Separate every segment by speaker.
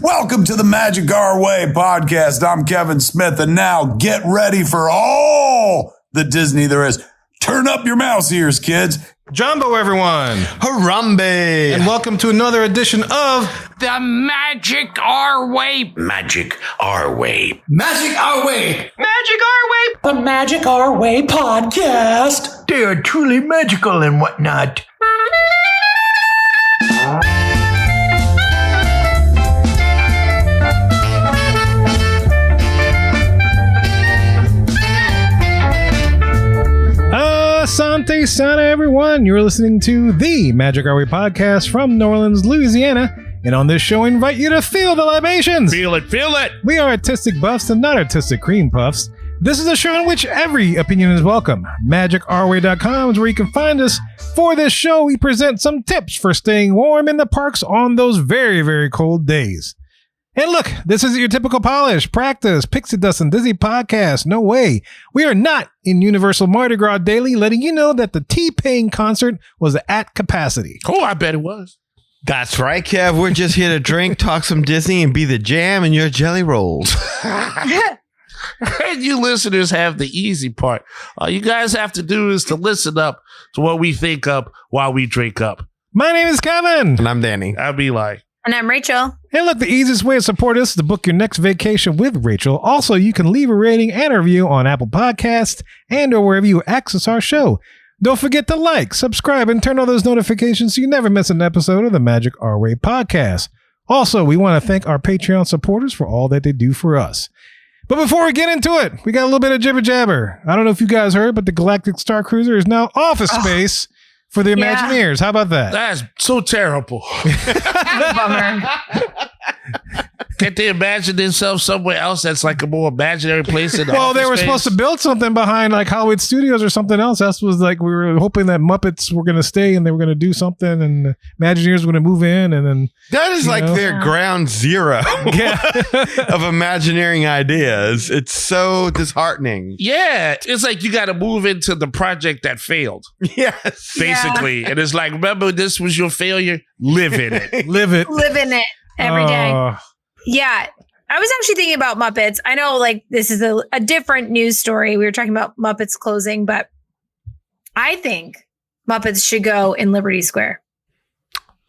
Speaker 1: Welcome to the Magic Our Way podcast. I'm Kevin Smith, and now get ready for all the Disney there is. Turn up your mouse ears, kids.
Speaker 2: Jumbo, everyone.
Speaker 3: Harambe.
Speaker 2: And welcome to another edition of
Speaker 4: the Magic Our Way.
Speaker 5: Magic Our Way.
Speaker 6: Magic Our Way.
Speaker 4: Magic Our Way.
Speaker 6: The Magic Our Way podcast.
Speaker 7: They are truly magical and whatnot.
Speaker 2: Asante Sana, everyone. You're listening to the Magic Our Way podcast from New Orleans, Louisiana. And on this show, we invite you to feel the libations.
Speaker 5: Feel it, feel it.
Speaker 2: We are artistic buffs and not artistic cream puffs. This is a show in which every opinion is welcome. MagicOurWay.com is where you can find us. For this show, we present some tips for staying warm in the parks on those very, very cold days. And look, this isn't your typical polish, practice, pixie dust, and Disney podcast. No way. We are not in Universal Mardi Gras Daily, letting you know that the T-Pain concert was at capacity.
Speaker 5: Oh, I bet it was.
Speaker 3: That's right, Kev. We're just here to drink, talk some Disney, and be the jam in your Jellyrolls.
Speaker 5: And you listeners have the easy part. All you guys have to do is to listen up to what we think up while we drink up.
Speaker 2: My name is Kevin.
Speaker 3: And I'm Danny.
Speaker 5: I'd be like...
Speaker 4: And I'm Rachel.
Speaker 2: Hey, look, the easiest way to support us is to book your next vacation with Rachel. Also, you can leave a rating and a review on Apple Podcasts and or wherever you access our show. Don't forget to like, subscribe, and turn on those notifications so you never miss an episode of the Magic Our Way podcast. Also, we want to thank our Patreon supporters for all that they do for us. But before we get into it, we got a little bit of jibber jabber. I don't know if you guys heard, but the Galactic Star Cruiser is now office space for the Imagineers. How about that?
Speaker 5: That's so terrible.
Speaker 4: Bummer.
Speaker 5: Can't they imagine themselves somewhere else that's like a more imaginary place in the
Speaker 2: Well, they
Speaker 5: office
Speaker 2: were
Speaker 5: space?
Speaker 2: supposed to build something behind like Hollywood Studios or something else. That was like we were hoping that Muppets were going to stay and they were going to do something and Imagineers were going to move in and then
Speaker 3: That is like their ground zero of Imagineering ideas. It's so disheartening.
Speaker 5: Yeah, it's like you got to move into the project that failed,
Speaker 3: Yes.
Speaker 5: basically. And it's like, remember, this was your failure? Live in it.
Speaker 2: live it.
Speaker 4: Live in it every day. Yeah. I was actually thinking about Muppets. I know like this is a different news story. We were talking about Muppets closing, but I think Muppets should go in Liberty Square.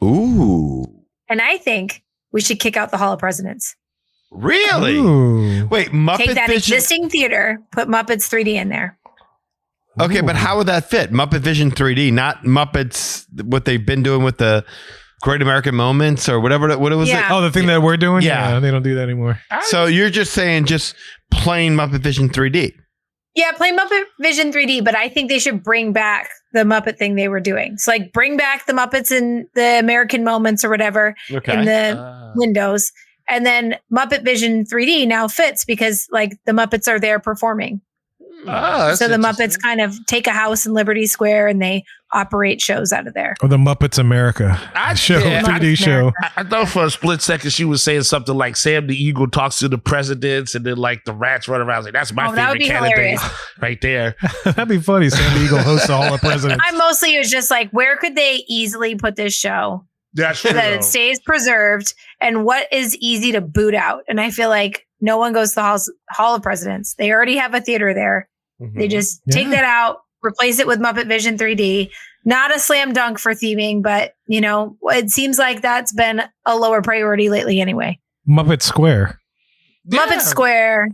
Speaker 3: Ooh.
Speaker 4: And I think we should kick out the Hall of Presidents.
Speaker 3: Really?
Speaker 2: Ooh.
Speaker 3: Wait, Muppet
Speaker 4: Take that
Speaker 3: Vision.
Speaker 4: existing theater, put Muppets 3D in there.
Speaker 3: Okay, but how would that fit? Muppet Vision 3D, not Muppets, what they've been doing with the Great American Moments or whatever. What was it?
Speaker 2: Oh, the thing that we're doing?
Speaker 3: Yeah.
Speaker 2: They don't do that anymore.
Speaker 3: So you're just saying just plain Muppet Vision 3D.
Speaker 4: Yeah, play Muppet Vision 3D, but I think they should bring back the Muppet thing they were doing. So like bring back the Muppets in the American Moments or whatever in the windows. And then Muppet Vision 3D now fits because like the Muppets are there performing. So the Muppets kind of take a house in Liberty Square and they operate shows out of there.
Speaker 2: Or the Muppets America show, 3D show.
Speaker 5: I thought for a split second she was saying something like Sam the Eagle talks to the presidents and then like the rats run around. Like, that's my favorite candidate right there.
Speaker 2: That'd be funny. Sam the Eagle hosts the Hall of Presidents.
Speaker 4: I mostly was just like, where could they easily put this show
Speaker 5: That's
Speaker 4: so
Speaker 5: true.
Speaker 4: that it stays preserved and what is easy to boot out? And I feel like no one goes to the Hall of Presidents. They already have a theater there. They just take that out, replace it with Muppet Vision 3D. Not a slam dunk for theming, but, you know, it seems like that's been a lower priority lately anyway.
Speaker 2: Muppet Square.
Speaker 5: Yeah.
Speaker 4: Muppet Square.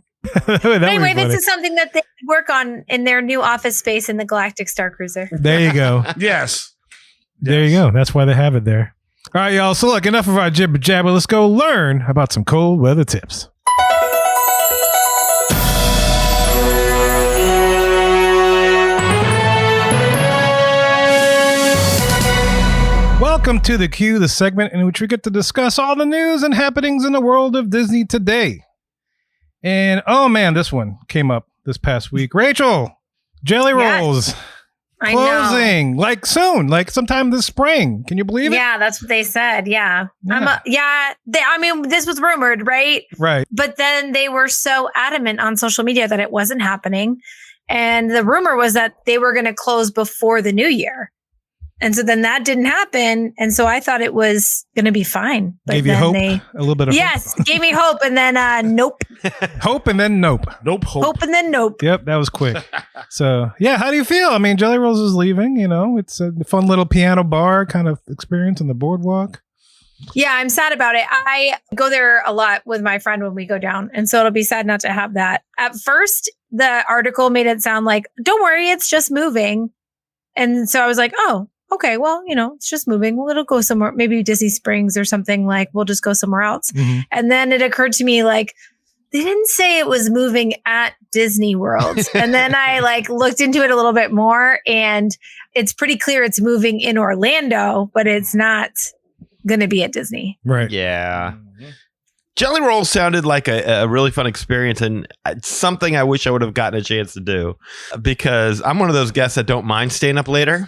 Speaker 2: Anyway,
Speaker 4: this is something that they work on in their new office space in the Galactic Star Cruiser.
Speaker 2: There you go.
Speaker 5: Yes.
Speaker 2: There you go. That's why they have it there. All right, y'all. So look, enough of our jibber jabber. Let's go learn about some cold weather tips. Welcome to The Q, the segment in which we get to discuss all the news and happenings in the world of Disney today. And, oh man, this one came up this past week. Rachel, Jellyrolls closing, like soon, like sometime this spring. Can you believe it?
Speaker 4: Yeah, that's what they said. Yeah. This was rumored, right?
Speaker 2: Right.
Speaker 4: But then they were so adamant on social media that it wasn't happening. And the rumor was that they were going to close before the new year. And so then that didn't happen. And so I thought it was going to be fine. But
Speaker 2: gave you hope? A little bit of
Speaker 4: yes, gave me hope. And then nope.
Speaker 2: Hope and then nope.
Speaker 5: Nope.
Speaker 4: Hope and then nope.
Speaker 2: Yep, that was quick. So, yeah, how do you feel? I mean, Jellyrolls is leaving, it's a fun little piano bar kind of experience on the boardwalk.
Speaker 4: Yeah, I'm sad about it. I go there a lot with my friend when we go down. And so it'll be sad not to have that. At first, the article made it sound like, don't worry, it's just moving. And so I was like, oh, okay, well, it's just moving. Well, it'll go somewhere, maybe Disney Springs or something, like we'll just go somewhere else. Mm-hmm. And then it occurred to me, like, they didn't say it was moving at Disney World. And then I looked into it a little bit more, and it's pretty clear it's moving in Orlando, but it's not going to be at Disney.
Speaker 2: Right.
Speaker 3: Yeah. Jellyrolls sounded like a really fun experience, and it's something I wish I would have gotten a chance to do, because I'm one of those guests that don't mind staying up later.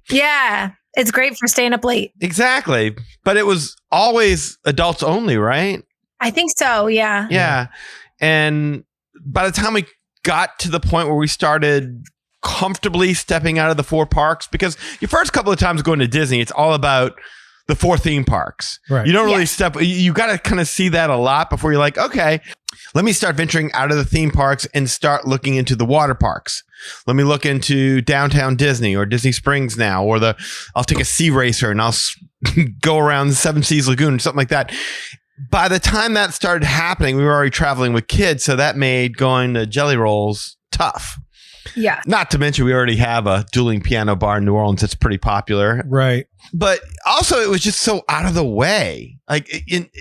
Speaker 4: Yeah, it's great for staying up late.
Speaker 3: Exactly. But it was always adults only, right?
Speaker 4: I think so, yeah.
Speaker 3: Yeah. And by the time we got to the point where we started comfortably stepping out of the 4 parks, because your first couple of times going to Disney, it's all about the 4 theme parks. Right. You don't really you got to kind of see that a lot before you're like, okay, let me start venturing out of the theme parks and start looking into the water parks. Let me look into downtown Disney or Disney Springs now, or I'll take a sea racer and I'll go around the Seven Seas Lagoon or something like that. By the time that started happening, we were already traveling with kids. So that made going to Jellyrolls tough.
Speaker 4: Yeah. Not
Speaker 3: to mention, we already have a dueling piano bar in New Orleans that's pretty popular.
Speaker 2: Right.
Speaker 3: But also, it was just so out of the way. Like,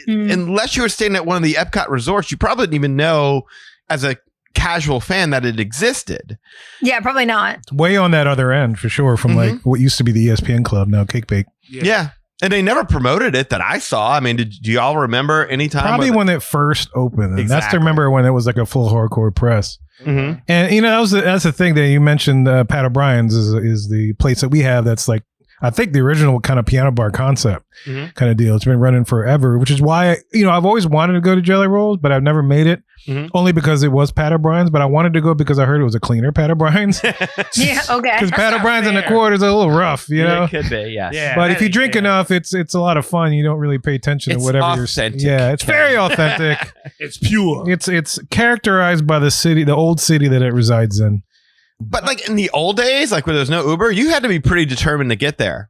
Speaker 3: unless you were staying at one of the Epcot resorts, you probably didn't even know as a casual fan that it existed.
Speaker 4: Yeah, probably not.
Speaker 2: It's way on that other end, for sure, from what used to be the ESPN Club, now Cake Bake.
Speaker 3: Yeah. And they never promoted it that I saw. I mean, do you all remember any time?
Speaker 2: Probably when it first opened. Exactly. That's to remember when it was like a full hardcore press. Mm-hmm. And that's the thing that you mentioned. Pat O'Brien's is the place that we have. That's like, I think the original kind of piano bar concept kind of deal. It's been running forever, which is why I've always wanted to go to Jellyrolls, but I've never made it. Only because it was Pat O'Brien's, but I wanted to go because I heard it was a cleaner Pat O'Brien's.
Speaker 4: Yeah, okay.
Speaker 2: Because Pat O'Brien's in the quarters are a little rough, know.
Speaker 3: It could be, yes.
Speaker 5: Yeah,
Speaker 2: but if you drink enough, it's a lot of fun. You don't really pay attention to whatever
Speaker 3: authentic.
Speaker 2: Yeah, it's very authentic.
Speaker 5: It's pure.
Speaker 2: It's characterized by the old city that it resides in.
Speaker 3: But like in the old days, like when there was no Uber, you had to be pretty determined to get there.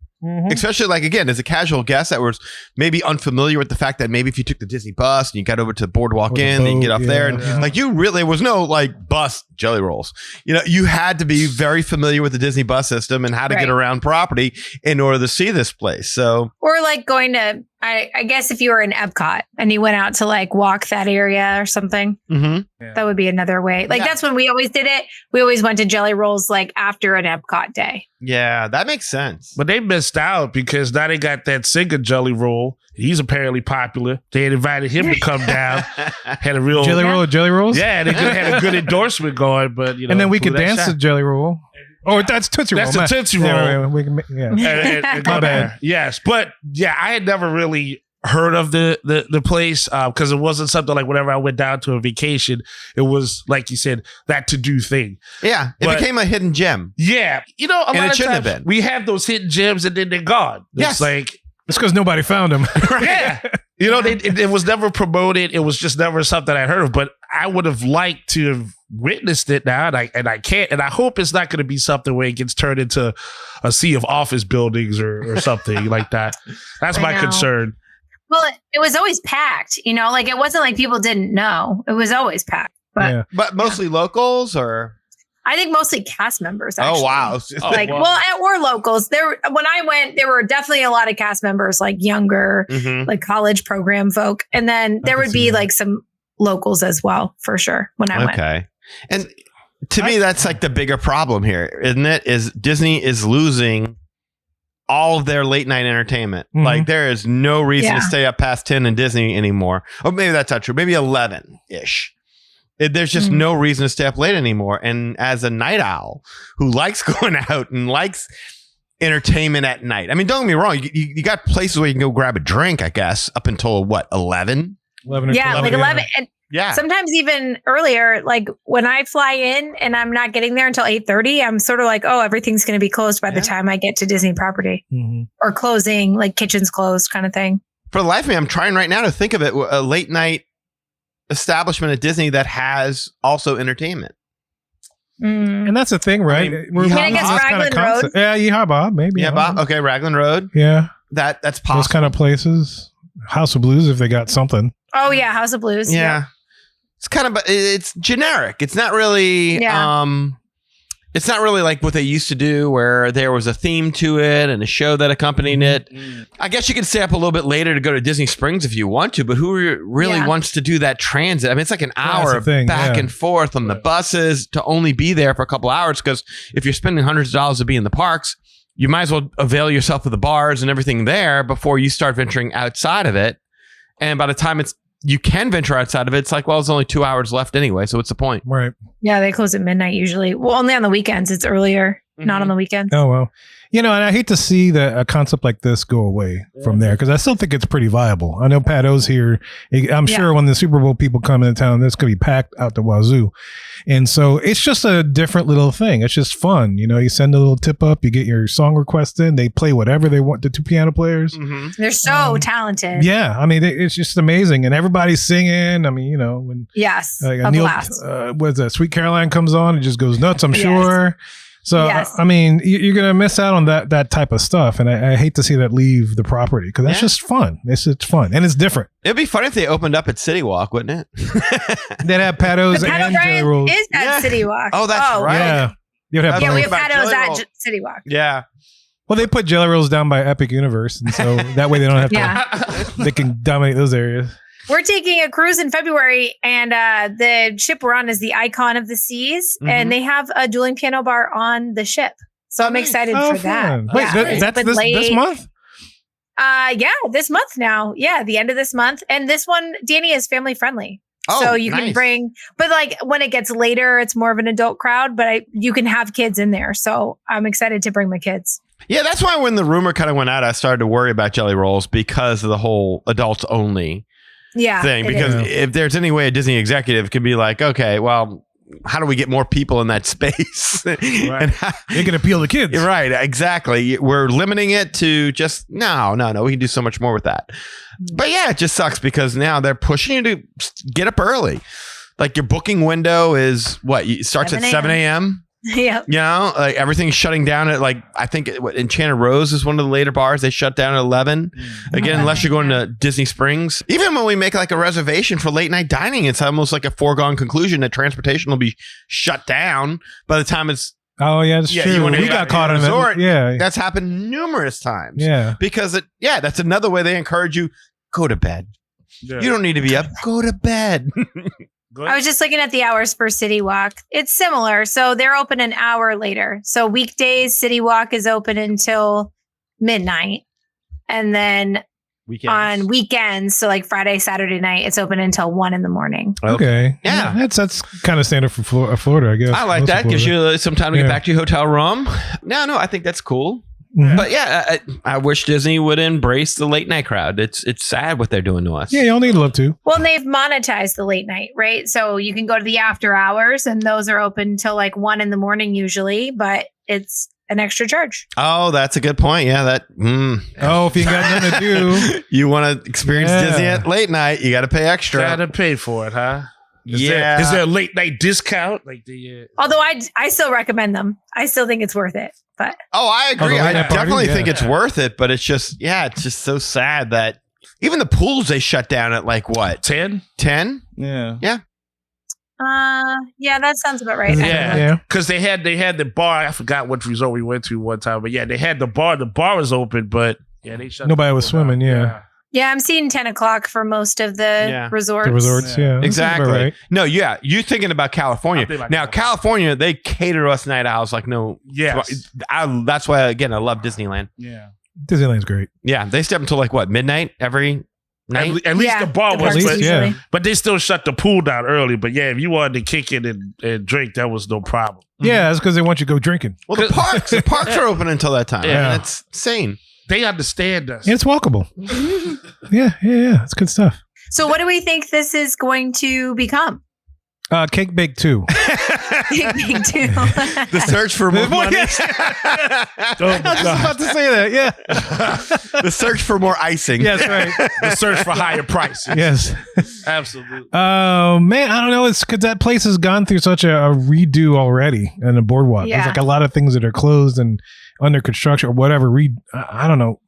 Speaker 3: Especially like, again, as a casual guest that was maybe unfamiliar with the fact that maybe if you took the Disney bus and you got over to Boardwalk Inn, then you get up there and like there was no like bus Jellyrolls. You had to be very familiar with the Disney bus system and how to get around property in order to see this place. So,
Speaker 4: or like going to, I guess if you were in Epcot and you went out to like walk that area or something, that would be another way. Like that's when we always did it. We always went to Jellyrolls like after an Epcot day.
Speaker 3: Yeah, that makes sense.
Speaker 5: But they missed out because now they got that singer Jellyroll. He's apparently popular. They had invited him to come down. Had a real
Speaker 2: Jellyrolls.
Speaker 5: Yeah, they had a good endorsement going. But
Speaker 2: and then we could dance to Jellyroll. Oh, that's Tootsie Roll.
Speaker 5: That's the Tootsie Roll.
Speaker 2: And my bad.
Speaker 5: Yes, but yeah, I had never really heard of the place because it wasn't something like whenever I went down to a vacation, it was like you said, that to do thing.
Speaker 3: Yeah, it became a hidden gem.
Speaker 5: Yeah, a lot of times we have those hidden gems and then they're gone. It's like
Speaker 2: it's because nobody found them.
Speaker 5: Yeah. It was never promoted. It was just never something I heard of, but I would have liked to have witnessed it now, and I can't. And I hope it's not going to be something where it gets turned into a sea of office buildings or something like that. That's my concern.
Speaker 4: Well, it was always packed, like it wasn't like people didn't know. It was always packed.
Speaker 3: But mostly locals or?
Speaker 4: I think mostly cast members, actually.
Speaker 3: Oh, wow.
Speaker 4: Or locals. When I went, there were definitely a lot of cast members, like younger, like college program folk. And then there would be like some locals as well, for sure, when I went.
Speaker 3: Okay. And to me, that's like the bigger problem here, isn't it? Is Disney is losing all of their late night entertainment. Like there is no reason to stay up past 10 in Disney anymore. Or maybe that's not true. Maybe 11-ish. There's just no reason to stay up late anymore. And as a night owl who likes going out and likes entertainment at night, I mean, don't get me wrong. You got places where you can go grab a drink, I guess, up until what, 11?
Speaker 4: 11. Yeah, like 11.
Speaker 3: Yeah.
Speaker 4: Sometimes even earlier, like when I fly in and I'm not getting there until 8:30, I'm sort of like, oh, everything's going to be closed by the time I get to Disney property or closing, like kitchen's closed kind of thing.
Speaker 3: For the life of me, I'm trying right now to think of it, a late night establishment at Disney that has also entertainment.
Speaker 2: And that's the thing, right?
Speaker 4: I guess Raglan Road.
Speaker 2: Yeah, Yeehaw Bob, maybe.
Speaker 3: Yeah, Bob. Okay, Raglan Road.
Speaker 2: Yeah.
Speaker 3: That's possible.
Speaker 2: Those kind of places. House of Blues, if they got something.
Speaker 4: Oh, yeah, House of Blues.
Speaker 3: Yeah. It's kind of, it's generic. It's not really, it's not really like what they used to do where there was a theme to it and a show that accompanied it. I guess you can stay up a little bit later to go to Disney Springs if you want to, but who really wants to do that transit? I mean, it's like an hour back and forth on the buses to only be there for a couple hours, because if you're spending hundreds of dollars to be in the parks, you might as well avail yourself of the bars and everything there before you start venturing outside of it. And by the time you can venture outside of it, it's like, well, there's only 2 hours left anyway. So what's the point?
Speaker 2: Right.
Speaker 4: Yeah, they close at midnight usually. Well, only on the weekends. It's earlier, not on the weekends.
Speaker 2: Oh, well. And I hate to see a concept like this go away from there, because I still think it's pretty viable. I know Pat O's here. I'm sure when the Super Bowl people come into town, this could be packed out the wazoo. And so it's just a different little thing. It's just fun. You send a little tip up, you get your song request in, they play whatever they want, the two piano players.
Speaker 4: They're so talented.
Speaker 2: Yeah. I mean, it's just amazing. And everybody's singing. I mean, when
Speaker 4: a blast.
Speaker 2: What's that? Sweet Caroline comes on, it just goes nuts, I'm sure. So, I mean, you're going to miss out on that type of stuff. And I hate to see that leave the property, because that's just fun. It's fun. And it's different.
Speaker 3: It'd be fun if they opened up at City Walk, wouldn't it?
Speaker 2: They'd have Pat O's and Jellyrolls.
Speaker 4: Is at City Walk.
Speaker 3: Oh, that's right.
Speaker 2: Yeah. You'd have
Speaker 4: we have Pat O's at City Walk.
Speaker 3: Yeah.
Speaker 2: Well, they put Jellyrolls down by Epic Universe. And so that way they don't have to, they can dominate those areas.
Speaker 4: We're taking a cruise in February, and the ship we're on is the Icon of the Seas, and they have a dueling piano bar on the ship. So I'm excited for that.
Speaker 2: Wait, that's this month?
Speaker 4: This month now. Yeah, the end of this month. And this one, Danny, is family friendly.
Speaker 3: Oh,
Speaker 4: so you can bring, but like when it gets later, it's more of an adult crowd, but you can have kids in there. So I'm excited to bring my kids.
Speaker 3: Yeah, that's why when the rumor kind of went out, I started to worry about Jellyrolls because of the whole adults only thing. Because if there's any way a Disney executive could be like, okay, well, how do we get more people in that space?
Speaker 2: Right. They can appeal to kids.
Speaker 3: Right, exactly. We're limiting it to just, no. We can do so much more with that. But yeah, it just sucks because now they're pushing you to get up early. Like your booking window is what? It starts at 7 a.m.?
Speaker 4: Yeah.
Speaker 3: Like everything's shutting down at I think Enchanted Rose is one of the later bars. They shut down at 11. Again, unless you're going to Disney Springs. Even when we make like a reservation for late night dining, it's almost like a foregone conclusion that transportation will be shut down by the time it's.
Speaker 2: Oh yeah, that's true. We got caught in
Speaker 3: resort.
Speaker 2: Yeah,
Speaker 3: that's happened numerous times.
Speaker 2: Yeah,
Speaker 3: because that's another way they encourage you, go to bed. Yeah. You don't need to be up. Go to bed.
Speaker 4: I was just looking at the hours for City Walk. It's similar. So they're open an hour later. So weekdays, City Walk is open until midnight. And then on weekends, so like Friday, Saturday night, it's open until 1 a.m.
Speaker 2: Okay.
Speaker 3: Yeah.
Speaker 2: That's kind of standard for Florida, I guess.
Speaker 3: I like that. Gives you some time to get back to your hotel room. No, I think that's cool.
Speaker 2: Mm-hmm.
Speaker 3: But yeah, I wish Disney would embrace the late night crowd. It's sad what they're doing to us.
Speaker 2: Yeah, y'all need love too.
Speaker 4: Well, and they've monetized the late night, right? So you can go to the after hours, and those are open till like 1 a.m. usually, but it's an extra charge.
Speaker 3: Oh, that's a good point. Yeah, that.
Speaker 2: Oh, if you got nothing to do,
Speaker 3: you want to experience Disney at late night, you got to pay extra.
Speaker 5: Got to pay for it, huh? Is there a late night discount?
Speaker 4: Although I still recommend them. I still think it's worth it. But
Speaker 3: I agree. I definitely think it's worth it. But it's just so sad that even the pools they shut down at like what 10?
Speaker 2: Yeah.
Speaker 4: Yeah, that sounds about right.
Speaker 5: Yeah, because they had the bar. I forgot what resort we went to one time, but they had the bar. The bar was open, but they shut.
Speaker 2: Nobody was swimming.
Speaker 4: Yeah, I'm seeing 10 o'clock for most of the resorts.
Speaker 2: The resorts,
Speaker 3: exactly.
Speaker 2: Right.
Speaker 3: No, you're thinking about California. Now, California, they cater us night owls like no.
Speaker 5: Yes.
Speaker 3: That's why, again, I love Disneyland.
Speaker 5: Yeah.
Speaker 2: Disneyland's great.
Speaker 3: Yeah, they stay up until like what, midnight every night?
Speaker 5: At least the bar was, but they still shut the pool down early. But if you wanted to kick it and drink, that was no problem.
Speaker 2: Yeah, that's because they want you to go drinking.
Speaker 3: Well, the parks are open until that time. Yeah, and it's insane.
Speaker 5: They understand us.
Speaker 2: And it's walkable. Yeah. It's good stuff.
Speaker 4: So what do we think this is going to become?
Speaker 2: Cake Bake 2.
Speaker 4: Cake Bake 2.
Speaker 3: The search for more money.
Speaker 2: I was just about to say that. Yeah.
Speaker 3: The search for more icing.
Speaker 2: Yes, right.
Speaker 5: The search for higher prices.
Speaker 2: Yes.
Speaker 5: Absolutely.
Speaker 2: Oh, man. I don't know. It's because that place has gone through such a redo already in the Boardwalk.
Speaker 4: Yeah.
Speaker 2: There's like a lot of things that are closed and under construction or whatever. I don't know.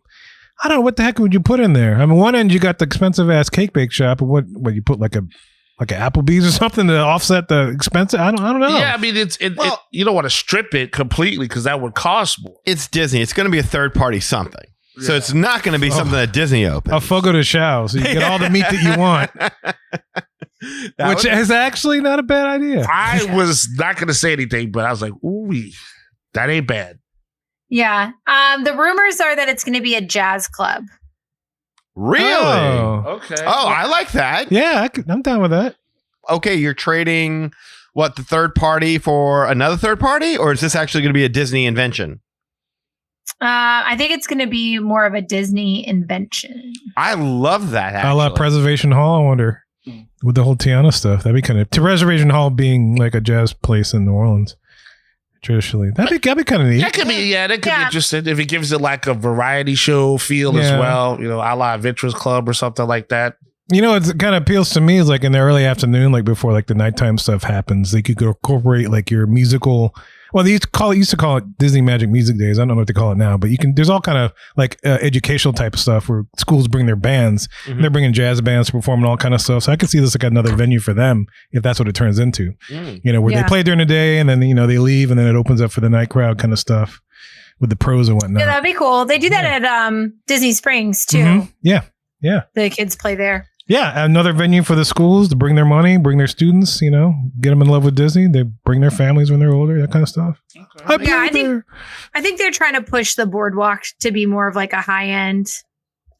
Speaker 2: I don't know. What the heck would you put in there? I mean, one end you got the expensive ass cake bake shop. And what you put like an Applebee's or something to offset the expensive? I don't know.
Speaker 5: Yeah, I mean, you don't want to strip it completely because that would cost more.
Speaker 3: It's Disney. It's going to be a third party something. Yeah. So it's not going to be something that Disney opens.
Speaker 2: A fogo de chao, so you get all the meat that you want. Which is actually not a bad idea.
Speaker 5: I was not going to say anything, but I was like, ooh, that ain't bad.
Speaker 4: Yeah. The rumors are that it's going to be a jazz club.
Speaker 3: Really?
Speaker 2: Oh.
Speaker 5: Okay.
Speaker 3: Oh, I like that.
Speaker 2: Yeah, I'm down with that.
Speaker 3: Okay, you're trading the third party for another third party, or is this actually going to be a Disney invention?
Speaker 4: I think it's going to be more of a Disney invention.
Speaker 3: I love that.
Speaker 2: I love Preservation Hall. I wonder with the whole Tiana stuff. That'd be kind of Preservation Hall being like a jazz place in New Orleans. Traditionally, that'd be kind of neat.
Speaker 5: That could be interesting if it gives it like a variety show feel as well. You know, a la Adventurers Club or something like that.
Speaker 2: You know, it kind of appeals to me is like in the early afternoon, like before like the nighttime stuff happens, like you could incorporate like your musical. Well, they used to call it Disney Magic Music Days. I don't know what they call it now, but there's all kind of like educational type of stuff where schools bring their bands. And they're bringing jazz bands to perform and all kind of stuff. So I could see this like another venue for them if that's what it turns into. You know, where they play during the day and then, you know, they leave and then it opens up for the night crowd kind of stuff with the pros and whatnot.
Speaker 4: Yeah, that'd be cool. They do that at Disney Springs too.
Speaker 2: Mm-hmm. Yeah.
Speaker 4: The kids play there.
Speaker 2: Yeah, another venue for the schools to bring their money, bring their students, you know, get them in love with Disney. They bring their families when they're older, that kind of stuff. Okay.
Speaker 4: Yeah, I think they're trying to push the Boardwalk to be more of like a high-end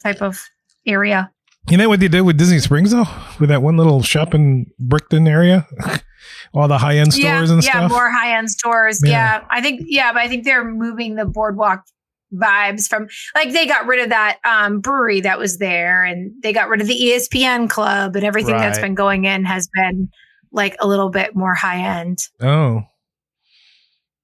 Speaker 4: type of area.
Speaker 2: You know what they did with Disney Springs, though? With that one little shopping Brickton area? All the high-end stores and stuff?
Speaker 4: Yeah, more high-end stores. Yeah. I think they're moving the Boardwalk vibes from, like, they got rid of that brewery that was there, and they got rid of the ESPN club, and everything that's been going in has been like a little bit more high end.
Speaker 2: Oh,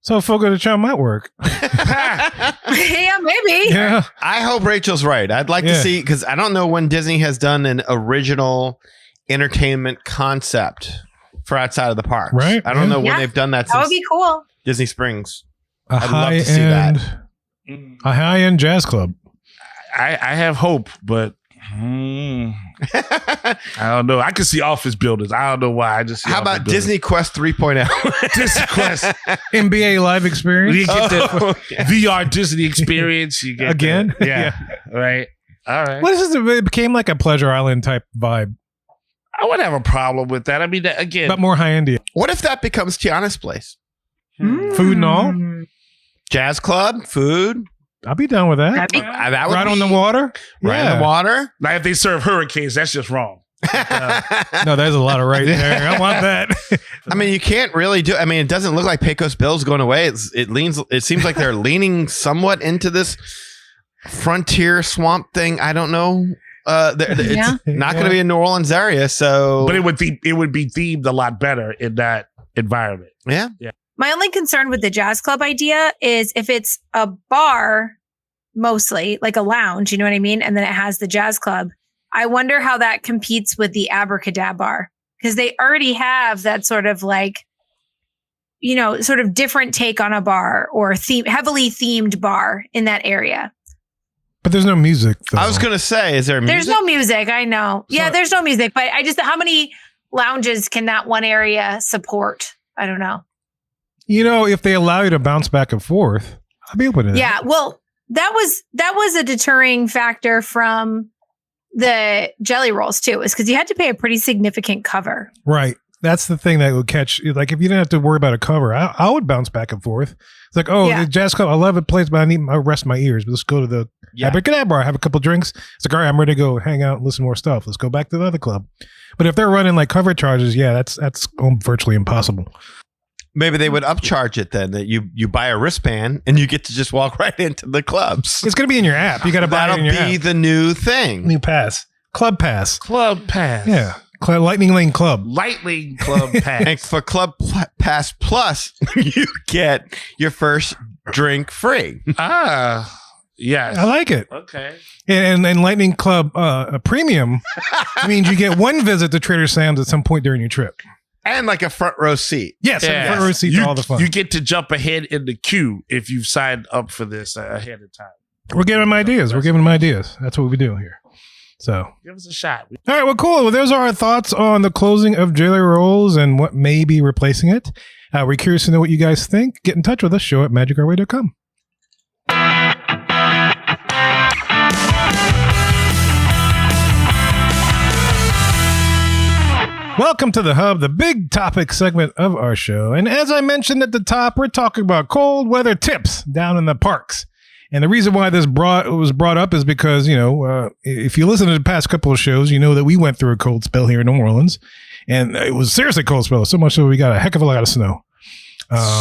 Speaker 2: so Fogo de Chao might work.
Speaker 4: Yeah, maybe.
Speaker 2: Yeah,
Speaker 3: I hope Rachel's right. I'd like to see, because I don't know when Disney has done an original entertainment concept for outside of the parks.
Speaker 2: Right?
Speaker 3: I don't know when they've done that.
Speaker 4: That would be cool.
Speaker 3: Disney Springs.
Speaker 2: I'd love to see that. A high-end jazz club.
Speaker 5: I have hope, but I don't know. I can see office buildings. I don't know why. I just see
Speaker 3: how about Disney Quest 3.0?
Speaker 5: Disney Quest
Speaker 2: NBA Live Experience.
Speaker 5: You get the VR Disney experience. You get
Speaker 2: again.
Speaker 5: Yeah. Right. All right.
Speaker 2: What is this? It became like a Pleasure Island type vibe.
Speaker 5: I wouldn't have a problem with that. I mean, again,
Speaker 2: but more high-end.
Speaker 3: What if that becomes Tiana's place?
Speaker 2: Food and all.
Speaker 3: Jazz club, food.
Speaker 2: I'll be down with that.
Speaker 3: That would
Speaker 2: right
Speaker 3: be
Speaker 2: on the water.
Speaker 3: Right on the water.
Speaker 5: Like if they serve hurricanes, that's just wrong.
Speaker 2: No, there's a lot of right there. I want that.
Speaker 3: I mean, you can't really do. I mean, it doesn't look like Pecos Bill's going away. It seems like they're leaning somewhat into this frontier swamp thing. I don't know. It's not going to be in New Orleans area, so.
Speaker 5: But it would be themed a lot better in that environment.
Speaker 3: Yeah.
Speaker 4: My only concern with the jazz club idea is if it's a bar, mostly like a lounge, you know what I mean? And then it has the jazz club. I wonder how that competes with the Abracadabra bar, because they already have that sort of like, you know, sort of different take on a bar or heavily themed bar in that area.
Speaker 2: But there's no music, though.
Speaker 3: I was going to say, is there music?
Speaker 4: There's no music. I know. Yeah, there's no music, but how many lounges can that one area support? I don't know.
Speaker 2: You know, if they allow you to bounce back and forth, I'll be open to that.
Speaker 4: Yeah, well, that was a deterring factor from the Jellyrolls too, is because you had to pay a pretty significant cover.
Speaker 2: Right. That's the thing that would catch. Like, if you didn't have to worry about a cover, I would bounce back and forth. It's like, the jazz club, I love it, plays, but I need my rest my ears. But let's go to the Abracadabra, have a couple drinks. It's like, all right, I'm ready to go hang out and listen to more stuff. Let's go back to the other club. But if they're running like cover charges, that's virtually impossible.
Speaker 3: Maybe they would upcharge it then, that you buy a wristband and you get to just walk right into the clubs.
Speaker 2: It's going to be in your app. You got to buy it in your app.
Speaker 3: That'll be the new thing.
Speaker 2: New pass. Club Pass.
Speaker 5: Club Pass.
Speaker 2: Yeah. Lightning Lane Club.
Speaker 5: Lightning Club Pass.
Speaker 3: And for Club Pass Plus, you get your first drink free.
Speaker 5: Yes.
Speaker 2: I like it.
Speaker 5: Okay.
Speaker 2: And Lightning Club Premium means you get one visit to Trader Sam's at some point during your trip.
Speaker 3: And like a front row seat.
Speaker 2: Yes, a front row seat to all the fun.
Speaker 5: You get to jump ahead in the queue if you've signed up for this ahead of time.
Speaker 2: We're giving them ideas. That's what we do here. So
Speaker 5: give us a shot.
Speaker 2: All right, well, cool. Well, those are our thoughts on the closing of Jellyrolls and what may be replacing it. We're curious to know what you guys think. Get in touch with us, show@magicourway.com. Welcome to The Hub, the big topic segment of our show. And as I mentioned at the top, we're talking about cold weather tips down in the parks. And the reason why this was brought up is because, if you listen to the past couple of shows, you know that we went through a cold spell here in New Orleans. And it was seriously cold spell, so much so we got a heck of a lot of snow.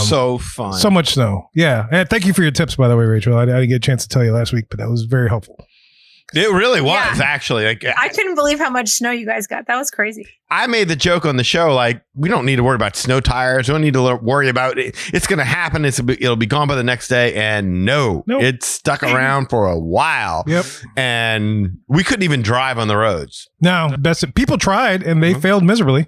Speaker 3: So fun.
Speaker 2: So much snow. Yeah. And thank you for your tips, by the way, Rachel. I didn't get a chance to tell you last week, but that was very helpful.
Speaker 3: It really was, actually. Like,
Speaker 4: I couldn't believe how much snow you guys got. That was crazy.
Speaker 3: I made the joke on the show, like, we don't need to worry about snow tires. We don't need to worry about it. It's going to happen. It'll be gone by the next day. And nope. It stuck around for a while.
Speaker 2: Yep.
Speaker 3: And we couldn't even drive on the roads.
Speaker 2: No, people tried and they failed miserably,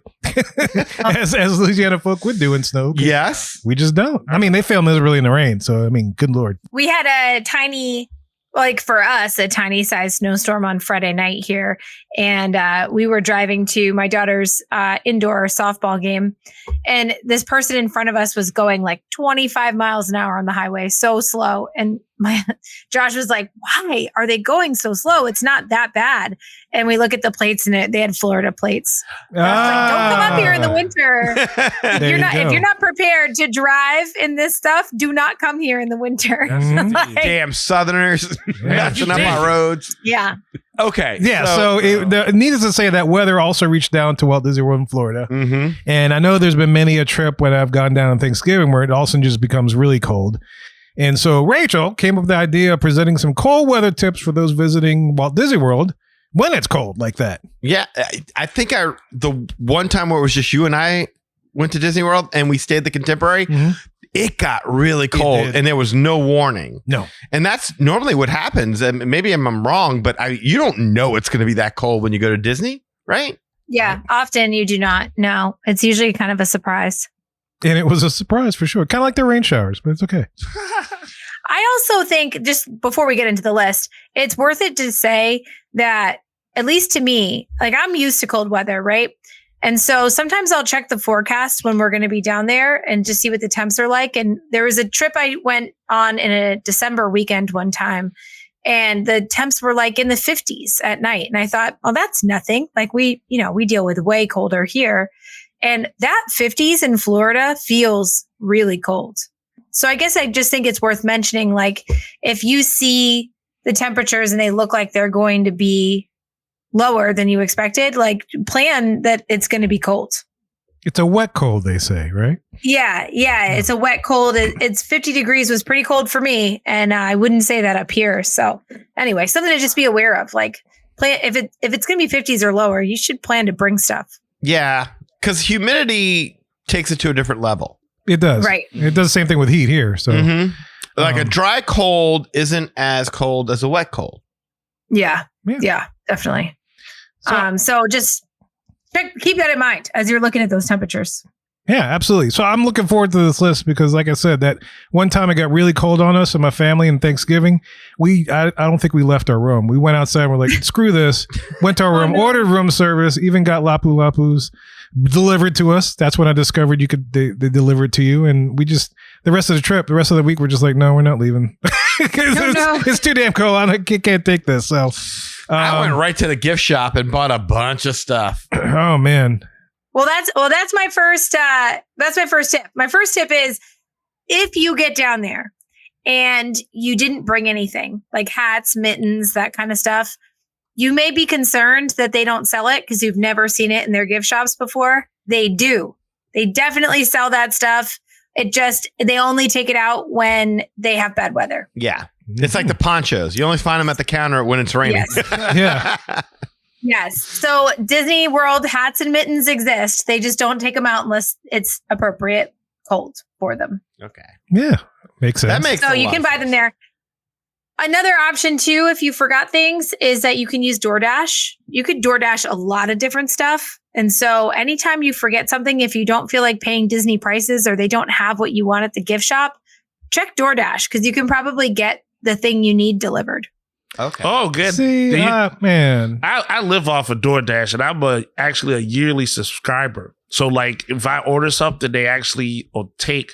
Speaker 2: as Louisiana folk would do in snow.
Speaker 3: Yes.
Speaker 2: We just don't. I mean, they failed miserably in the rain. So, I mean, good Lord.
Speaker 4: We had a tiny sized snowstorm on Friday night here. And we were driving to my daughter's indoor softball game. And this person in front of us was going like 25 miles an hour on the highway, so slow. And Josh was like, why are they going so slow? It's not that bad. And we look at the plates and they had Florida plates. Like, don't come up here in the winter. If you're not prepared to drive in this stuff, do not come here in the winter.
Speaker 2: Mm-hmm.
Speaker 3: Damn Southerners messing up our roads.
Speaker 4: Yeah.
Speaker 3: Okay.
Speaker 2: Yeah. So needless to say, that weather also reached down to Walt Disney World in Florida.
Speaker 3: Mm-hmm.
Speaker 2: And I know there's been many a trip when I've gone down on Thanksgiving where it also just becomes really cold. And so Rachel came up with the idea of presenting some cold weather tips for those visiting Walt Disney World when it's cold like that.
Speaker 3: Yeah. I think the one time where it was just you and I went to Disney World and we stayed at the Contemporary, it got really cold and there was no warning.
Speaker 2: No.
Speaker 3: And that's normally what happens. And maybe I'm wrong, but you don't know it's going to be that cold when you go to Disney, right?
Speaker 4: Yeah. Often you do not know. It's usually kind of a surprise.
Speaker 2: And it was a surprise for sure. Kind of like the rain showers, but it's okay.
Speaker 4: I also think, just before we get into the list, it's worth it to say that, at least to me, like, I'm used to cold weather, right? And so sometimes I'll check the forecast when we're going to be down there and just see what the temps are like. And there was a trip I went on in a December weekend one time, and the temps were like in the 50s at night. And I thought, oh, that's nothing. Like, we deal with way colder here. And that 50s in Florida feels really cold. So I guess I just think it's worth mentioning, like, if you see the temperatures and they look like they're going to be lower than you expected, like, plan that it's going to be cold.
Speaker 2: It's a wet cold, they say, right?
Speaker 4: Yeah. It's a wet cold. It's 50 degrees was pretty cold for me. And I wouldn't say that up here. So anyway, something to just be aware of. Like, plan if it's going to be 50s or lower, you should plan to bring stuff.
Speaker 3: Yeah. Because humidity takes it to a different level.
Speaker 2: It does.
Speaker 4: Right.
Speaker 2: It does the same thing with heat here. So,
Speaker 3: like, a dry cold isn't as cold as a wet cold.
Speaker 4: Yeah, definitely. So just keep that in mind as you're looking at those temperatures.
Speaker 2: Yeah, absolutely. So I'm looking forward to this list because, like I said, that one time it got really cold on us and my family in Thanksgiving. I don't think we left our room. We went outside and we're like, screw this. Went to our room, ordered room service, even got Lapu Lapus delivered to us. That's when I discovered they deliver it to you. And we just, the rest of the week, we're just like, no, we're not leaving. It's too damn cold. I can't take this. So
Speaker 3: I went right to the gift shop and bought a bunch of stuff.
Speaker 2: Oh, man.
Speaker 4: Well, that's my first tip. My first tip is, if you get down there and you didn't bring anything like hats, mittens, that kind of stuff, you may be concerned that they don't sell it because you've never seen it in their gift shops before. They do. They definitely sell that stuff. They only take it out when they have bad weather.
Speaker 3: Yeah. It's like the ponchos. You only find them at the counter when it's raining.
Speaker 4: Yes.
Speaker 2: Yeah.
Speaker 4: Yes. So Disney World hats and mittens exist. They just don't take them out unless it's appropriate cold for them.
Speaker 3: Okay.
Speaker 2: Yeah. Makes sense.
Speaker 3: That makes
Speaker 4: So you can buy them there. Another option too, if you forgot things, is that you can use DoorDash. You could DoorDash a lot of different stuff. And so anytime you forget something, if you don't feel like paying Disney prices or they don't have what you want at the gift shop, check DoorDash because you can probably get the thing you need delivered.
Speaker 3: Okay.
Speaker 5: Oh, good.
Speaker 2: See, man.
Speaker 5: I live off of DoorDash, and I'm actually a yearly subscriber. So, like, if I order something, they actually will take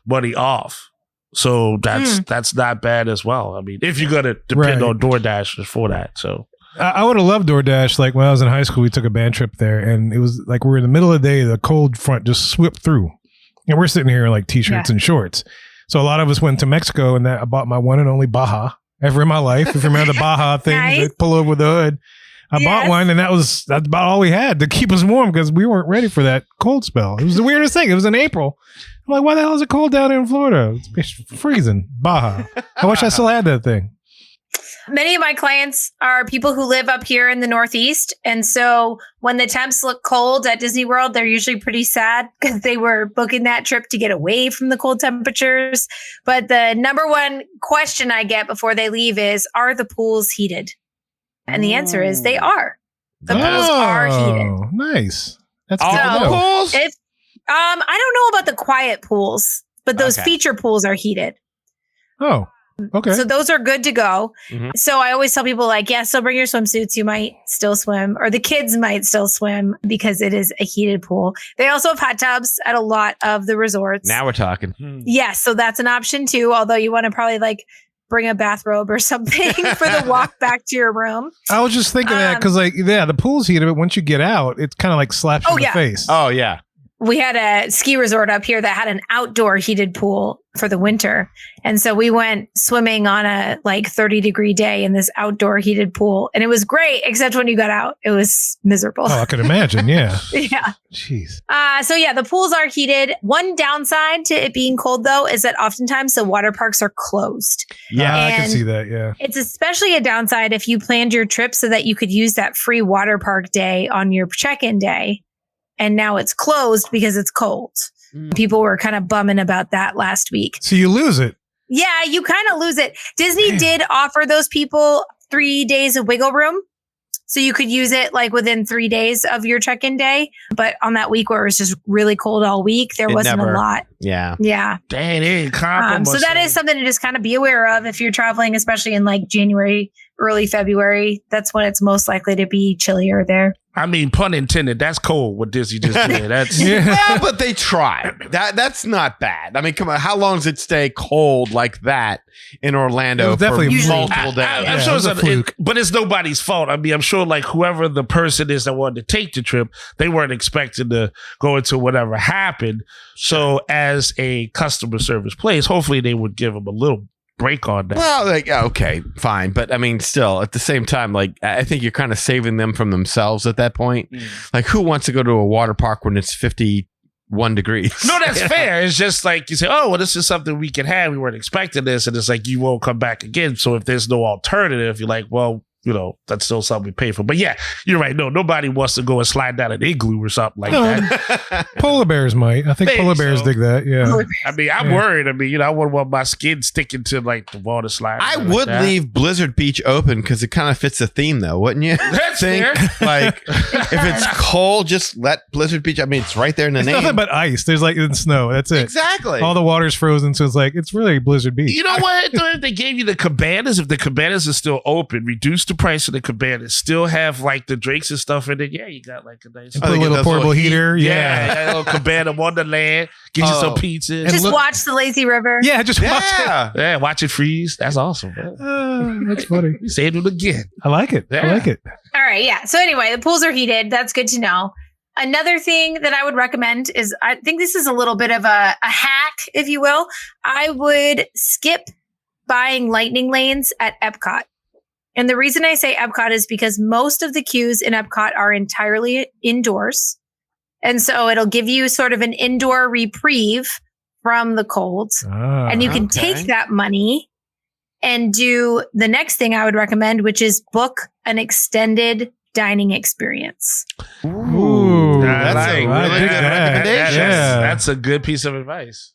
Speaker 5: money off. So that's not bad as well. I mean, if you're gonna depend on DoorDash for that. So
Speaker 2: I would have loved DoorDash. Like when I was in high school, we took a band trip there, and it was like we were in the middle of the day. The cold front just swept through, and we're sitting here in like t-shirts and shorts. So a lot of us went to Mexico, and I bought my one and only Baja ever in my life. If you remember the Baja thing, that pull over the hood. I bought one, and that's about all we had to keep us warm because we weren't ready for that cold spell. It was the weirdest thing. It was in April. I'm like, why the hell is it cold down here in Florida? It's freezing. Baja. I wish I still had that thing.
Speaker 4: Many of my clients are people who live up here in the Northeast. And so when the temps look cold at Disney World, they're usually pretty sad because they were booking that trip to get away from the cold temperatures. But the number one question I get before they leave is, are the pools heated? And the answer is they are. The pools are heated.
Speaker 2: Nice. That's
Speaker 3: all
Speaker 2: good.
Speaker 3: the pools?
Speaker 4: I don't know about the quiet pools, but those feature pools are heated.
Speaker 2: Oh, okay.
Speaker 4: So those are good to go.
Speaker 3: Mm-hmm.
Speaker 4: So I always tell people like, yes, so bring your swimsuits. You might still swim, or the kids might still swim because it is a heated pool. They also have hot tubs at a lot of the resorts.
Speaker 3: Now we're talking.
Speaker 4: Yes. So that's an option too. Although you want to probably like bring a bathrobe or something for the walk back to your room.
Speaker 2: I was just thinking that because the pool's heated, but once you get out, it kind of like slaps you in the face.
Speaker 3: Oh, yeah.
Speaker 4: We had a ski resort up here that had an outdoor heated pool for the winter. And so we went swimming on a like 30-degree day in this outdoor heated pool. And it was great, except when you got out, it was miserable.
Speaker 2: Oh, I could imagine. Yeah.
Speaker 4: Yeah.
Speaker 2: Jeez.
Speaker 4: So yeah, the pools are heated. One downside to it being cold though, is that oftentimes the water parks are closed.
Speaker 2: Yeah, I can see that. Yeah.
Speaker 4: It's especially a downside if you planned your trip so that you could use that free water park day on your check-in day. And now it's closed because it's cold. People were kind of bumming about that last week.
Speaker 2: So you lose it.
Speaker 4: Yeah, you kind of lose it. Disney did offer those people 3 days of wiggle room. So you could use it like within 3 days of your check-in day. But on that week where it was just really cold all week, there wasn't a lot.
Speaker 3: Yeah.
Speaker 4: Yeah.
Speaker 5: Dang, they ain't compromising.
Speaker 4: So that is something to just kind of be aware of if you're traveling, especially in like January, early February. That's when it's most likely to be chillier there.
Speaker 5: I mean, pun intended. That's cold what Disney just did. That's
Speaker 3: well, but they tried. That's not bad. I mean, come on. How long does it stay cold like that in Orlando for multiple days?
Speaker 5: I'm sure it's a fluke, but it's nobody's fault. I mean, I'm sure like whoever the person is that wanted to take the trip, they weren't expecting to go into whatever happened. So as a customer service place, hopefully they would give them a little break on that.
Speaker 3: Well, like, okay, fine. But I mean, still, at the same time, like, I think you're kind of saving them from themselves at that point. Like, who wants to go to a water park when it's 51 degrees?
Speaker 5: No, that's fair. It's just like you say, oh, well, this is something we can have. We weren't expecting this. And it's like, you won't come back again. So if there's no alternative, you're like, well, you know, that's still something we pay for. But yeah, you're right. No, nobody wants to go and slide down an igloo or something like that.
Speaker 2: Polar bears might. I think
Speaker 5: Maybe
Speaker 2: polar bears dig that. Yeah.
Speaker 5: I mean, I'm worried. I mean, you know, I wouldn't want my skin sticking to like the water slide.
Speaker 3: I would leave Blizzard Beach open because it kind of fits the theme, though, wouldn't you?
Speaker 5: That's fair.
Speaker 3: Like, if it's cold, just let Blizzard Beach. I mean, it's right there in the name.
Speaker 2: Nothing but ice. There's like in snow. That's it.
Speaker 3: Exactly.
Speaker 2: All the water's frozen, so it's like it's really Blizzard Beach.
Speaker 5: You know what? If they gave you the cabanas, if the cabanas are still open, reduce the price of the cabanas. Still have like the drinks and stuff in it. Yeah, you got like a nice
Speaker 2: put a little portable heater.
Speaker 5: Yeah, a little cabana Wonderland. Get you some pizza.
Speaker 4: Just watch the lazy river.
Speaker 2: Yeah, just watch it.
Speaker 5: Yeah, watch it freeze. That's awesome.
Speaker 2: That's funny.
Speaker 5: You saved it again.
Speaker 2: I like it.
Speaker 5: Yeah.
Speaker 2: I like it.
Speaker 4: All right. Yeah. So anyway, the pools are heated. That's good to know. Another thing that I would recommend is, I think this is a little bit of a hack, if you will. I would skip buying lightning lanes at Epcot. And the reason I say Epcot is because most of the queues in Epcot are entirely indoors. And so it'll give you sort of an indoor reprieve from the cold. And you can take that money and do the next thing I would recommend, which is book an extended dining experience.
Speaker 2: Ooh,
Speaker 3: That's a really good recommendation.
Speaker 5: That's a good piece of advice.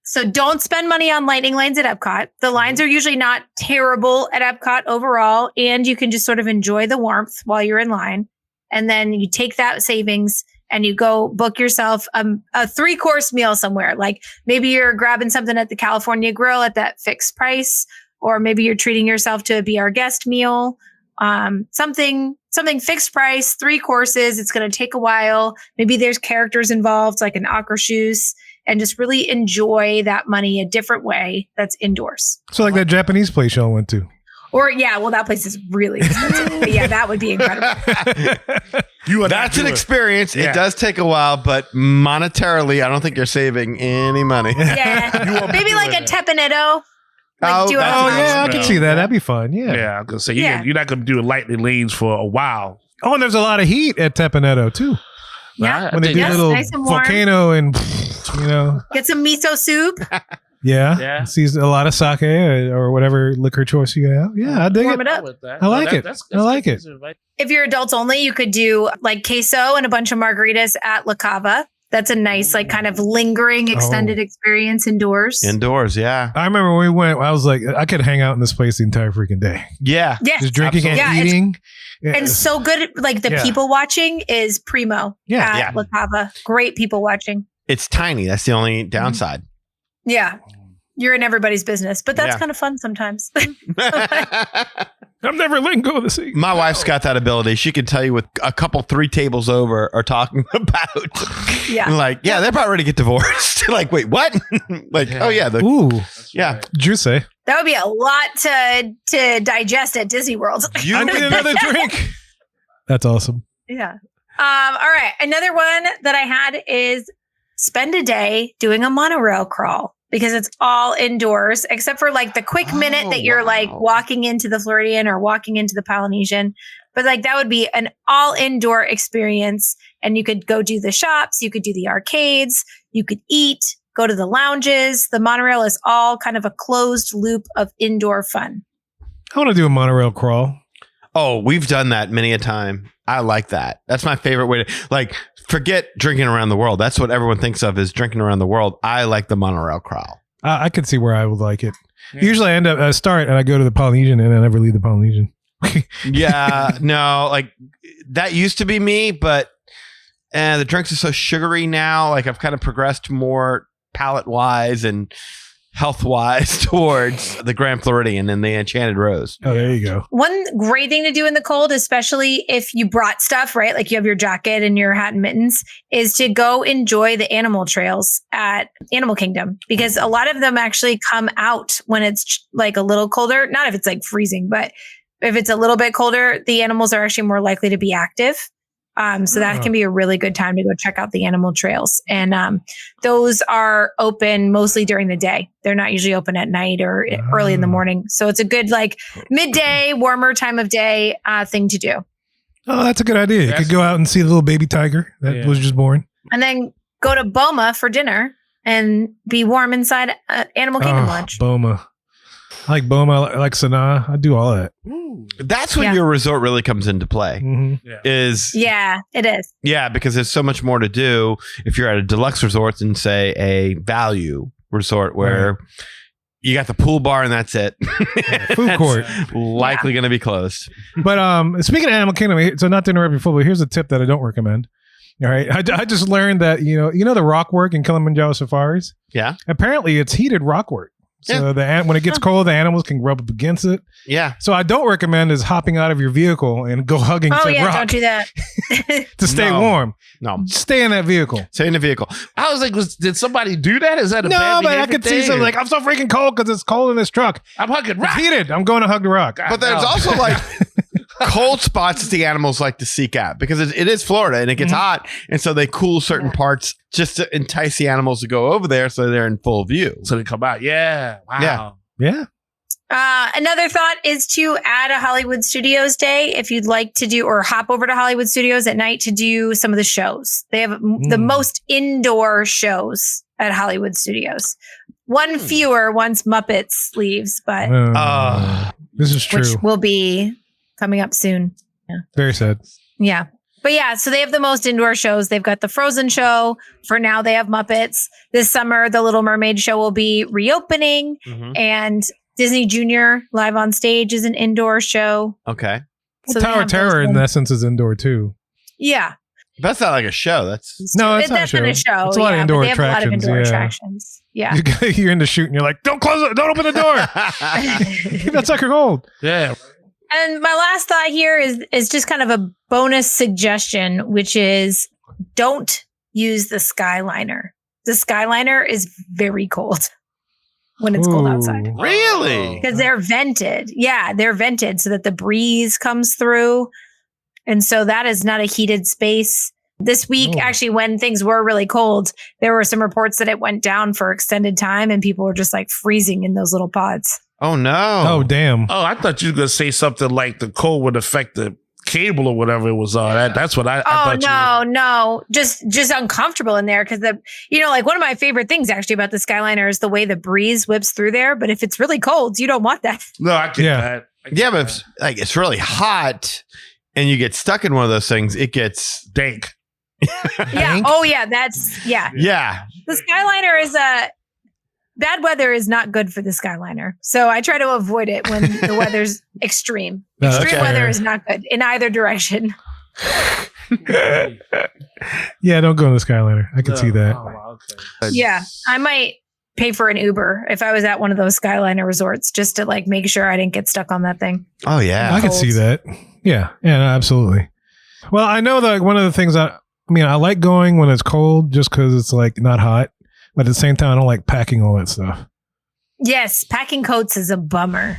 Speaker 4: So don't spend money on lightning lanes at Epcot. The lines are usually not terrible at Epcot overall, and you can just sort of enjoy the warmth while you're in line. And then you take that savings and you go book yourself a 3-course meal somewhere. Like maybe you're grabbing something at the California Grill at that fixed price, or maybe you're treating yourself to a Be Our Guest meal. Something fixed price, 3 courses. It's going to take a while. Maybe there's characters involved, like an Akrashus, and just really enjoy that money a different way that's indoors.
Speaker 2: So like that Japanese place y'all went to.
Speaker 4: Or that place is really expensive. But yeah, that would be incredible.
Speaker 3: That's an experience.
Speaker 5: Yeah.
Speaker 3: It does take a while, but monetarily, I don't think you're saving any money.
Speaker 4: Yeah. Maybe like a Teppanetto.
Speaker 2: I can see that. That'd be fun. Yeah.
Speaker 5: Yeah, I'm gonna say you're not gonna do lightning lanes for a while.
Speaker 2: Oh, and there's a lot of heat at Teppanetto too.
Speaker 4: Yeah.
Speaker 2: When they do a little
Speaker 4: nice and warm.
Speaker 2: volcano and
Speaker 4: Get some miso soup.
Speaker 2: Yeah. Sees a lot of sake or whatever liquor choice you have. Yeah, I dig
Speaker 4: Warm
Speaker 2: it.
Speaker 4: it up.
Speaker 2: I like it. I like it.
Speaker 4: If you're adults only, you could do like queso and a bunch of margaritas at La Cava. That's a nice, like, kind of lingering extended experience indoors.
Speaker 3: Indoors, yeah.
Speaker 2: I remember when we went, I was like, I could hang out in this place the entire freaking day.
Speaker 3: Yeah.
Speaker 4: Yeah.
Speaker 2: Just drinking and eating.
Speaker 4: And so good. Like the people watching is primo at La Cava. Great people watching.
Speaker 3: It's tiny. That's the only downside.
Speaker 4: Yeah. You're in everybody's business, but that's kind of fun sometimes.
Speaker 2: I'm never letting go of the sea.
Speaker 3: My wife's got that ability. She can tell you with a couple 3 tables over are talking about. They're about ready to get divorced. Like, wait, what? Oh yeah.
Speaker 2: Juice.
Speaker 4: That would be a lot to digest at Disney World.
Speaker 2: I need another drink. That's awesome.
Speaker 4: Yeah. All right. Another one that I had is spend a day doing a monorail crawl. Because it's all indoors, except for like the quick minute that you're like walking into the Floridian or walking into the Polynesian. But like that would be an all indoor experience. And you could go do the shops, you could do the arcades, you could eat, go to the lounges. The monorail is all kind of a closed loop of indoor fun.
Speaker 2: I want to do a monorail crawl.
Speaker 3: Oh, we've done that many a time. I like that. That's my favorite way to forget drinking around the world. That's what everyone thinks of is drinking around the world. I like the monorail crawl.
Speaker 2: I could see where I would like it. Yeah. Usually I start and I go to the Polynesian and I never leave the Polynesian.
Speaker 3: That used to be me, but the drinks are so sugary now. Like I've kind of progressed more palate wise and health wise towards the Grand Floridian and the Enchanted Rose.
Speaker 2: Oh, there you go.
Speaker 4: One great thing to do in the cold, especially if you brought stuff, right? Like you have your jacket and your hat and mittens, is to go enjoy the animal trails at Animal Kingdom, because a lot of them actually come out when it's like a little colder. Not if it's like freezing, but if it's a little bit colder, the animals are actually more likely to be active. So that can be a really good time to go check out the animal trails. And those are open mostly during the day. They're not usually open at night or early in the morning. So it's a good like midday, warmer time of day thing to do.
Speaker 2: Oh, that's a good idea. You could go out and see the little baby tiger that was just born.
Speaker 4: And then go to Boma for dinner and be warm inside Animal Kingdom lunch.
Speaker 2: Boma. I like Boma. I like Sanaa. I do all that.
Speaker 3: That's when your resort really comes into play.
Speaker 2: Mm-hmm.
Speaker 4: It is.
Speaker 3: Yeah, because there's so much more to do if you're at a deluxe resort than say a value resort where you got the pool bar and that's it.
Speaker 2: Food court
Speaker 3: likely going to be closed.
Speaker 2: But speaking of Animal Kingdom, so not to interrupt you fully, here's a tip that I don't recommend. All right, I just learned that you know the rock work in Kilimanjaro safaris.
Speaker 3: Yeah,
Speaker 2: apparently it's heated rock work. So when it gets cold, the animals can rub up against it.
Speaker 3: Yeah.
Speaker 2: So I don't recommend is hopping out of your vehicle and go hugging some rock.
Speaker 4: Don't do that.
Speaker 2: To stay warm.
Speaker 3: No.
Speaker 2: Stay in that vehicle.
Speaker 3: Stay in the vehicle.
Speaker 5: I was like, did somebody do that? Is that a bad
Speaker 2: No, but I
Speaker 5: behavior
Speaker 2: could see
Speaker 5: thing?
Speaker 2: something like, I'm so freaking cold because it's cold in this truck.
Speaker 5: I'm hugging rock.
Speaker 2: It's heated. I'm going to hug the rock.
Speaker 3: But there's also like cold spots that the animals like to seek out because it is Florida and it gets hot. And so they cool certain parts just to entice the animals to go over there so they're in full view.
Speaker 5: So they come out. Yeah. Wow.
Speaker 2: Yeah.
Speaker 4: Another thought is to add a Hollywood Studios day if you'd like to do, or hop over to Hollywood Studios at night to do some of the shows. They have the most indoor shows at Hollywood Studios. One fewer once Muppets leaves, but
Speaker 2: this is true.
Speaker 4: Which will be coming up soon. Yeah.
Speaker 2: Very sad.
Speaker 4: Yeah. But yeah, so they have the most indoor shows. They've got the Frozen show. For now, they have Muppets. This summer, the Little Mermaid show will be reopening. And Disney Junior Live on Stage is an indoor show.
Speaker 3: Okay.
Speaker 2: Well, Tower of Terror, in essence, is indoor too.
Speaker 4: Yeah.
Speaker 3: That's not like a show. That's
Speaker 2: it's not a show.
Speaker 4: It's
Speaker 2: a lot of indoor attractions.
Speaker 4: A lot of indoor attractions. Yeah.
Speaker 2: You're in the shoot and you're like, don't close it. Don't open the door. Keep that sucker cold.
Speaker 5: Yeah.
Speaker 4: And my last thought here is just kind of a bonus suggestion, which is don't use the Skyliner. The Skyliner is very cold when it's cold outside.
Speaker 3: Really?
Speaker 4: Because they're vented. Yeah, they're vented so that the breeze comes through. And so that is not a heated space. This week, actually, when things were really cold, there were some reports that it went down for extended time and people were just like freezing in those little pods.
Speaker 3: Oh, no.
Speaker 2: Oh, damn.
Speaker 5: Oh, I thought you were going to say something like the cold would affect the cable or whatever it was on. That's what I thought.
Speaker 4: No. Just uncomfortable in there because like one of my favorite things actually about the Skyliner is the way the breeze whips through there. But if it's really cold, you don't want that.
Speaker 5: No, I get that.
Speaker 3: But if it's really hot and you get stuck in one of those things, it gets
Speaker 5: dank.
Speaker 4: Yeah. Oh, yeah. Yeah. The Skyliner is bad weather is not good for the Skyliner. So I try to avoid it when the weather's extreme. Extreme weather is not good in either direction.
Speaker 2: Yeah, don't go in the Skyliner. I can see that.
Speaker 5: Oh, okay.
Speaker 4: Yeah. I might pay for an Uber if I was at one of those Skyliner resorts just to like make sure I didn't get stuck on that thing.
Speaker 3: Oh, yeah.
Speaker 2: I can see that. Yeah, absolutely. Well, I know that one of the things I like going when it's cold just because it's like not hot. But at the same time, I don't like packing all that stuff. Yes,
Speaker 4: packing coats is a bummer.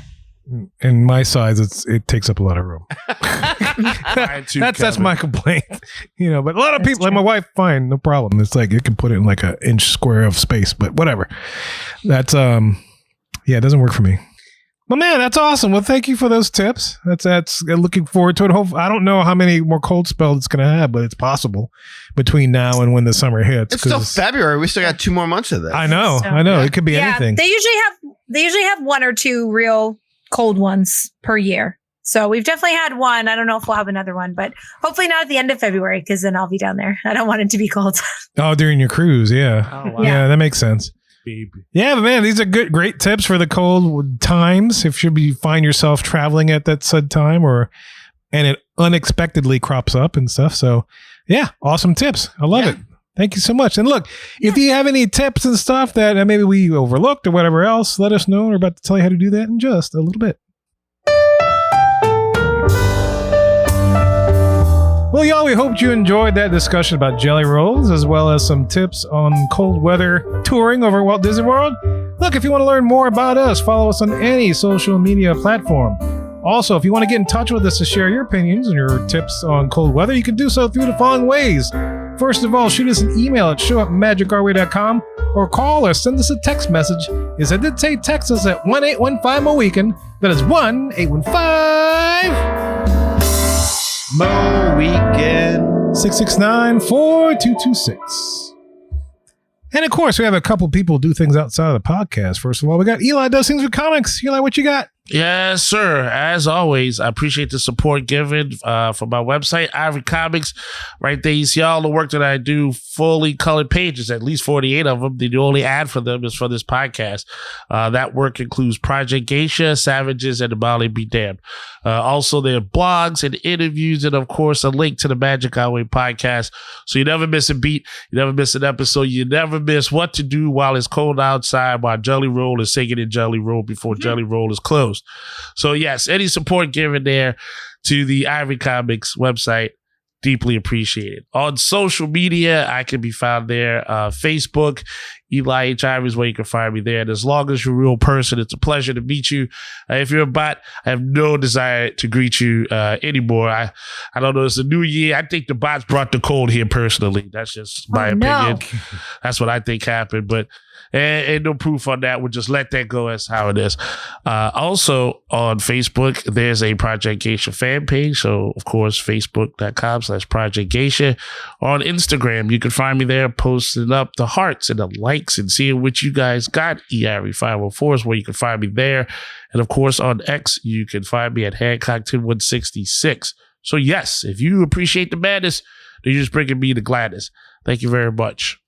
Speaker 2: In my size, it takes up a lot of room. That's my complaint. But a lot of people, like my wife, fine, no problem. It's like it can put it in like an inch square of space, but whatever. That's it doesn't work for me. Well, man, that's awesome. Well, thank you for those tips. That's looking forward to it. I don't know how many more cold spells it's going to have, but it's possible between now and when the summer hits.
Speaker 3: It's still February. We still got 2 more months of this.
Speaker 2: I know. Yeah. It could be anything.
Speaker 4: They usually have 1 or 2 real cold ones per year. So we've definitely had one. I don't know if we'll have another one, but hopefully not at the end of February because then I'll be down there. I don't want it to be cold.
Speaker 2: Oh, during your cruise. Yeah.
Speaker 5: Oh, wow.
Speaker 2: Yeah, that makes sense. Yeah, but man, these are great tips for the cold times. If you find yourself traveling at that said time and it unexpectedly crops up and stuff. So yeah, awesome tips. I love it. Thank you so much. And look, if you have any tips and stuff that maybe we overlooked or whatever else, let us know. We're about to tell you how to do that in just a little bit. Well, y'all, we hoped you enjoyed that discussion about Jellyrolls, as well as some tips on cold weather touring over Walt Disney World. Look, if you want to learn more about us, follow us on any social media platform. Also, if you want to get in touch with us to share your opinions and your tips on cold weather, you can do so through the following ways. First of all, shoot us an email at show@magicourway.com or call or send us a text message. Yes, I did say text us at 1-815-MOWEEKEND. That is 1-815-MOWEEKEND 669-4226. And of course, we have a couple people do things outside of the podcast. First of all, we got Eli does things with comics. Eli, what you got?
Speaker 5: Yes, sir. As always, I appreciate the support given for my website, Ivory Comics. Right there, you see all the work that I do, fully colored pages, at least 48 of them. The only ad for them is for this podcast. That work includes Project Geisha, Savages, and the Molly Be Damned. Also, there are blogs and interviews, and of course, a link to the Magic Our Way podcast. So you never miss a beat, you never miss an episode, you never miss what to do while it's cold outside, while Jellyroll is singing in Jellyroll before Jellyroll is closed. So yes, any support given there to the Ivory Comics website, deeply appreciated. On social media, I can be found there. Facebook, Eli H. Ivory is where you can find me there. And as long as you're a real person, it's a pleasure to meet you. If you're a bot, I have no desire to greet you anymore. I don't know. It's a new year. I think the bots brought the cold here personally. That's just my opinion. No. That's what I think happened. But and no proof on that. We'll just let that go as how it is. Also on Facebook, there's a Project Geisha fan page. So of course, facebook.com/Project Geisha. On Instagram, you can find me there posting up the hearts and the likes and seeing what you guys got. EIRE504 is where you can find me there. And of course, on X, you can find me at Hancock10166. So yes, if you appreciate the madness, then you're just bringing me the gladness. Thank you very much.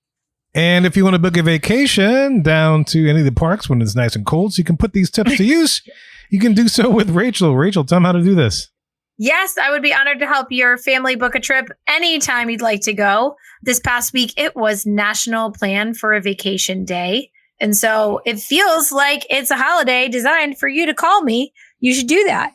Speaker 2: And if you want to book a vacation down to any of the parks when it's nice and cold, so you can put these tips to use, you can do so with Rachel. Rachel, tell them how to do this.
Speaker 4: Yes, I would be honored to help your family book a trip anytime you'd like to go. This past week, it was National Plan for a Vacation Day. And so it feels like it's a holiday designed for you to call me. You should do that.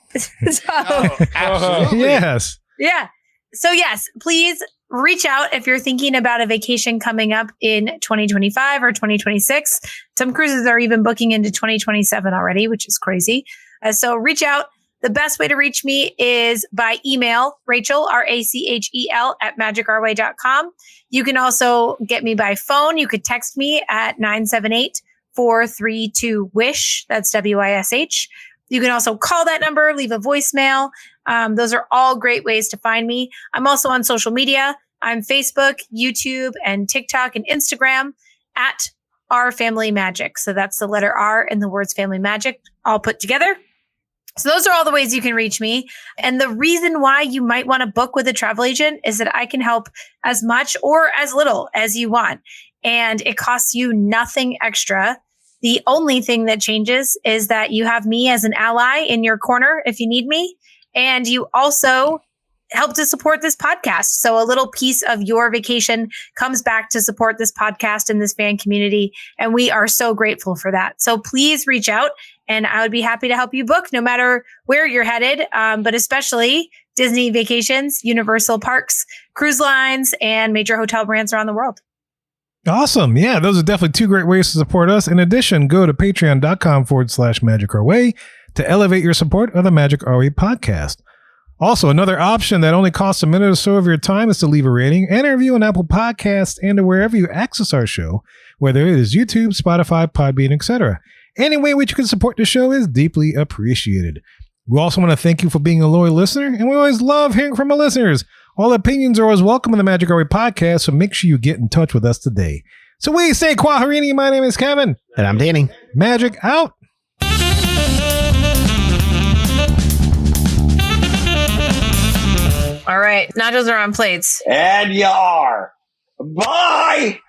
Speaker 3: Absolutely.
Speaker 2: Yes.
Speaker 4: Yeah. So yes, please reach out if you're thinking about a vacation coming up in 2025 or 2026. Some cruises are even booking into 2027 already, which is crazy. So reach out. The best way to reach me is by email, Rachel, RACHEL @magicourway.com. You can also get me by phone. You could text me at 978-432-WISH. That's WISH. You can also call that number, leave a voicemail. Those are all great ways to find me. I'm also on social media. I'm Facebook, YouTube, and TikTok and Instagram at Our Family Magic. So that's the letter R in the words Family Magic all put together. So those are all the ways you can reach me. And the reason why you might want to book with a travel agent is that I can help as much or as little as you want. And it costs you nothing extra. The only thing that changes is that you have me as an ally in your corner if you need me. And you also help to support this podcast. So a little piece of your vacation comes back to support this podcast and this fan community. And we are so grateful for that. So please reach out and I would be happy to help you book no matter where you're headed. But especially Disney vacations, Universal parks, cruise lines, and major hotel brands around the world.
Speaker 2: Awesome. Yeah, those are definitely two great ways to support us. In addition, go to patreon.com/Magic Our Way to elevate your support of the Magic Our Way podcast. Also, another option that only costs a minute or so of your time is to leave a rating and a review on Apple Podcasts and wherever you access our show, whether it is YouTube, Spotify, Podbean, etc. Any way which you can support the show is deeply appreciated. We also want to thank you for being a loyal listener, and we always love hearing from our listeners. All opinions are always welcome in the Magic Our Way podcast, so make sure you get in touch with us today. So we say Kwaharini, my name is Kevin.
Speaker 3: And I'm Danny.
Speaker 2: Magic out.
Speaker 4: All right. Nachos are on plates.
Speaker 7: And you are. Bye!